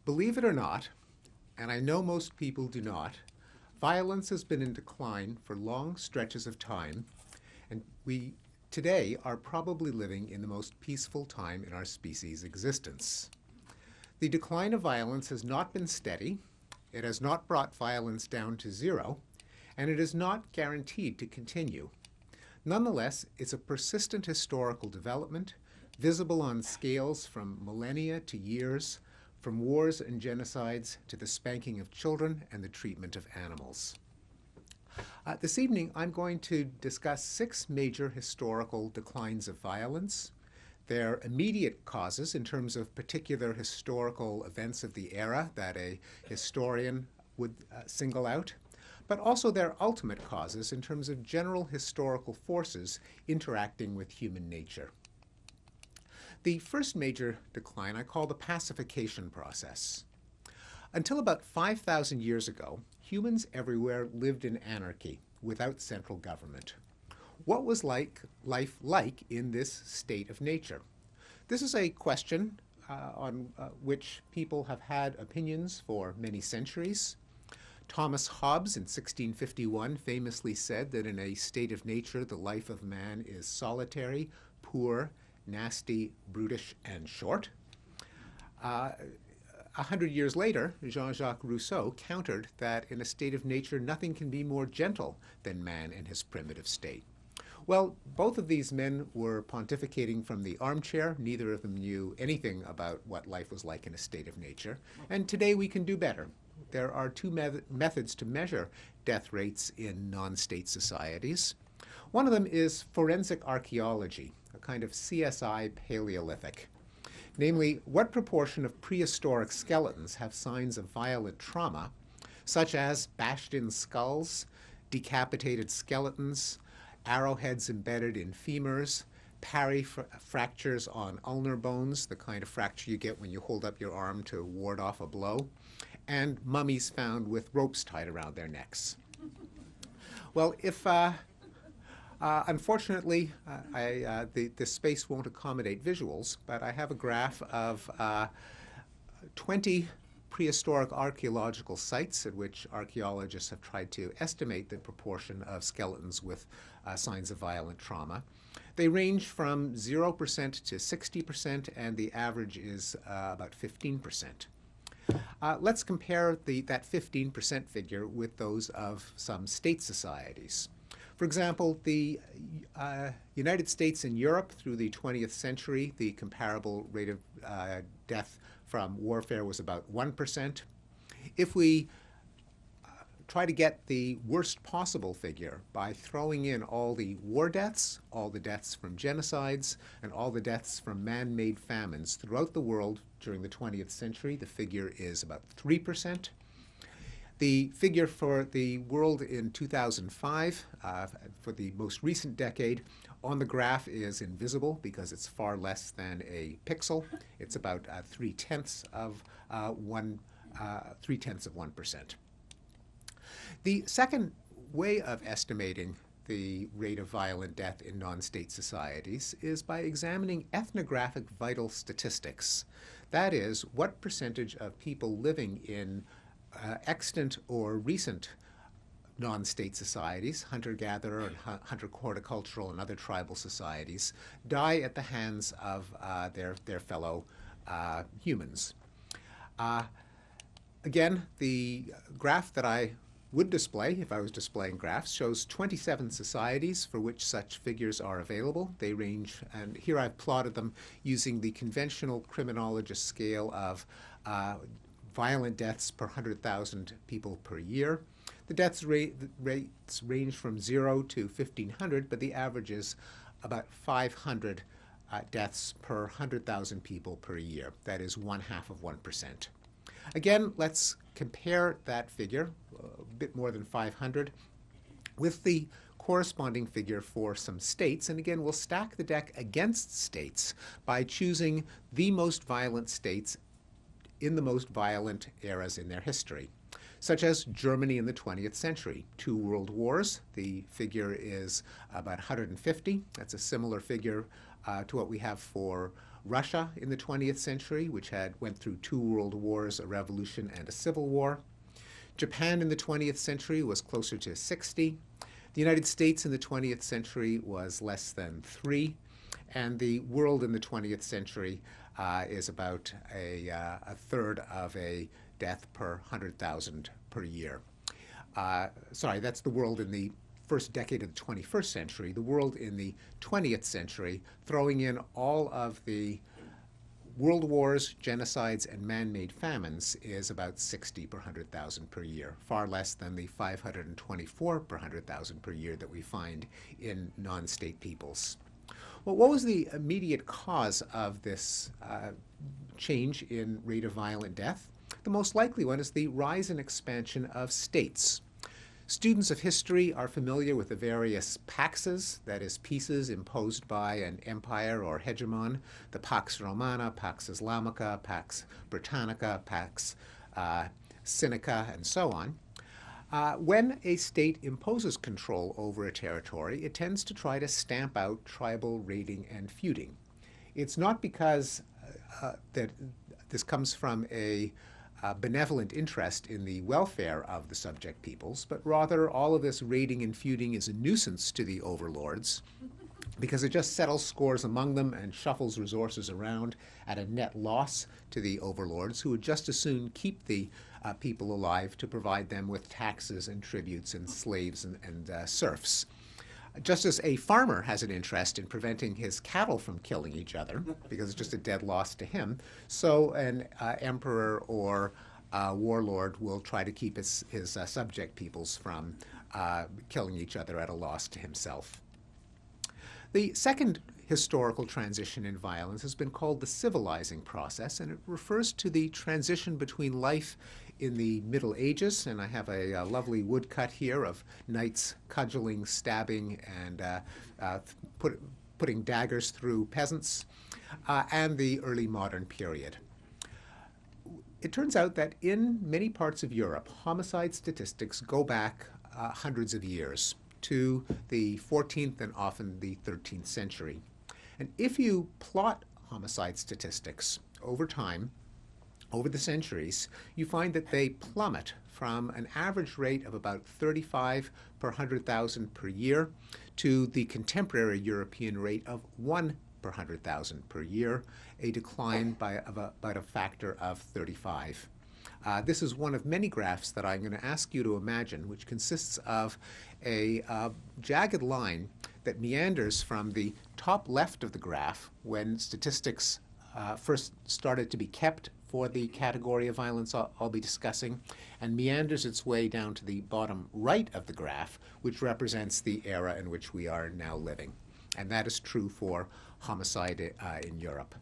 Believe it or not, and I know most people do not, violence has been in decline for long stretches of time, and we today are probably living in the most peaceful time in our species' existence. The decline of violence has not been steady, it has not brought violence down to zero, and it is not guaranteed to continue. Nonetheless, it's a persistent historical development, visible on scales from millennia to years, from wars and genocides to the spanking of children and the treatment of animals. This evening, I'm going to discuss 6 major historical declines of violence, their immediate causes in terms of particular historical events of the era that a historian would single out, but also their ultimate causes in terms of general historical forces interacting with human nature. The first major decline I call the pacification process. Until about 5,000 years ago, humans everywhere lived in anarchy without central government. What was life like in this state of nature? This is a question on which people have had opinions for many centuries. Thomas Hobbes in 1651 famously said that in a state of nature, the life of man is solitary, poor, nasty, brutish, and short. 100 years later, Jean-Jacques Rousseau countered that in a state of nature, nothing can be more gentle than man in his primitive state. Well, both of these men were pontificating from the armchair. Neither of them knew anything about what life was like in a state of nature. And today we can do better. There are 2 methods to measure death rates in non-state societies. One of them is forensic archaeology, a kind of CSI Paleolithic. Namely, what proportion of prehistoric skeletons have signs of violent trauma, such as bashed-in skulls, decapitated skeletons, arrowheads embedded in femurs, parry fractures on ulnar bones, the kind of fracture you get when you hold up your arm to ward off a blow, and mummies found with ropes tied around their necks. Well, if unfortunately, the space won't accommodate visuals, but I have a graph of 20 prehistoric archaeological sites at which archaeologists have tried to estimate the proportion of skeletons with signs of violent trauma. They range from 0% to 60%, and the average is about 15%. Let's compare that 15% figure with those of some state societies. For example, the United States and Europe through the 20th century, the comparable rate of death from warfare was about 1%. If we try to get the worst possible figure by throwing in all the war deaths, all the deaths from genocides, and all the deaths from man-made famines throughout the world during the 20th century, the figure is about 3%. The figure for the world in 2005, for the most recent decade, on the graph is invisible because it's far less than a pixel. It's about 3/10 of 1%. The second way of estimating the rate of violent death in non-state societies is by examining ethnographic vital statistics. That is, what percentage of people living in extant or recent non-state societies, hunter-gatherer and hunter-horticultural and other tribal societies, die at the hands of their fellow humans. Again, the graph that I would display, if I was displaying graphs, shows 27 societies for which such figures are available. They range, and here I've plotted them using the conventional criminologist scale of violent deaths per 100,000 people per year. The deaths rates range from 0 to 1,500, but the average is about 500 deaths per 100,000 people per year. That is 1/2 of 1%. Again, let's compare that figure, a bit more than 500, with the corresponding figure for some states. And again, we'll stack the deck against states by choosing the most violent states in the most violent eras in their history, such as Germany in the 20th century. 2 world wars, the figure is about 150. That's a similar figure to what we have for Russia in the 20th century, which went through 2 world wars, a revolution, and a civil war. Japan in the 20th century was closer to 60. The United States in the 20th century was less than 3. And the world in the 20th century is about a third of a death per 100,000 per year. Sorry, that's the world in the first decade of the 21st century. The world in the 20th century, throwing in all of the world wars, genocides, and man-made famines, is about 60 per 100,000 per year, far less than the 524 per 100,000 per year that we find in non-state peoples. Well, what was the immediate cause of this change in rate of violent death? The most likely one is the rise and expansion of states. Students of history are familiar with the various paxes, that is, peaces imposed by an empire or hegemon, the Pax Romana, Pax Islamica, Pax Britannica, Pax Sinica, and so on. When a state imposes control over a territory, it tends to try to stamp out tribal raiding and feuding. It's not because that this comes from a benevolent interest in the welfare of the subject peoples, but rather all of this raiding and feuding is a nuisance to the overlords because it just settles scores among them and shuffles resources around at a net loss to the overlords, who would just as soon keep the people alive to provide them with taxes and tributes and slaves and serfs. Just as a farmer has an interest in preventing his cattle from killing each other, because it's just a dead loss to him, so an emperor or warlord will try to keep his subject peoples from killing each other at a loss to himself. The second historical transition in violence has been called the civilizing process, and it refers to the transition between life in the Middle Ages, and I have a lovely woodcut here of knights cudgeling, stabbing, and putting daggers through peasants, and the early modern period. It turns out that in many parts of Europe, homicide statistics go back hundreds of years to the 14th and often the 13th century. And if you plot homicide statistics over time, over the centuries, you find that they plummet from an average rate of about 35 per 100,000 per year to the contemporary European rate of 1 per 100,000 per year, a decline of about a factor of 35. This is one of many graphs that I'm going to ask you to imagine, which consists of a jagged line that meanders from the top left of the graph when statistics first started to be kept for the category of violence I'll be discussing, and meanders its way down to the bottom right of the graph, which represents the era in which we are now living. And that is true for homicide in Europe.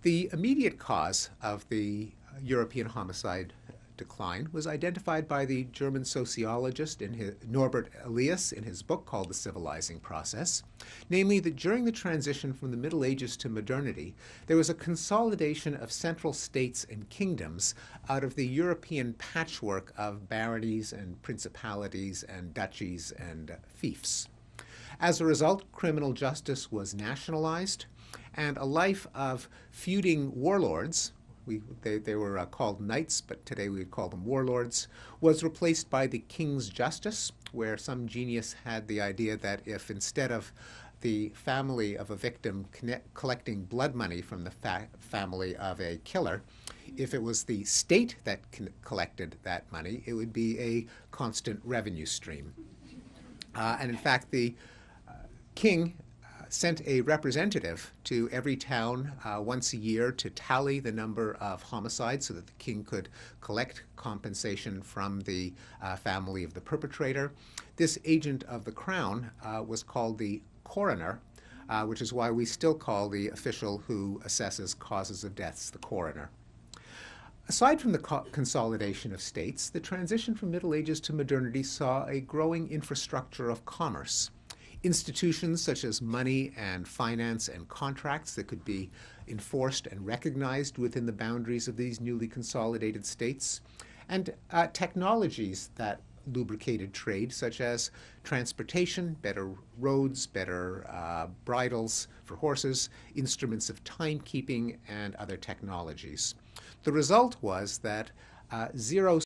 The immediate cause of the European homicide decline was identified by the German sociologist Norbert Elias in his book called The Civilizing Process, namely that during the transition from the Middle Ages to modernity, there was a consolidation of central states and kingdoms out of the European patchwork of baronies and principalities and duchies and fiefs. As a result, criminal justice was nationalized, and a life of feuding warlords, they were called knights, but today we would call them warlords, was replaced by the king's justice, where some genius had the idea that if instead of the family of a victim collecting blood money from the family of a killer, if it was the state that collected that money, it would be a constant revenue stream. And in fact, the king sent a representative to every town once a year to tally the number of homicides so that the king could collect compensation from the family of the perpetrator. This agent of the crown was called the coroner, which is why we still call the official who assesses causes of deaths the coroner. Aside from the consolidation of states, the transition from Middle Ages to modernity saw a growing infrastructure of commerce. Institutions such as money and finance and contracts that could be enforced and recognized within the boundaries of these newly consolidated states, and technologies that lubricated trade, such as transportation, better roads, better bridles for horses, instruments of timekeeping, and other technologies. The result was that zero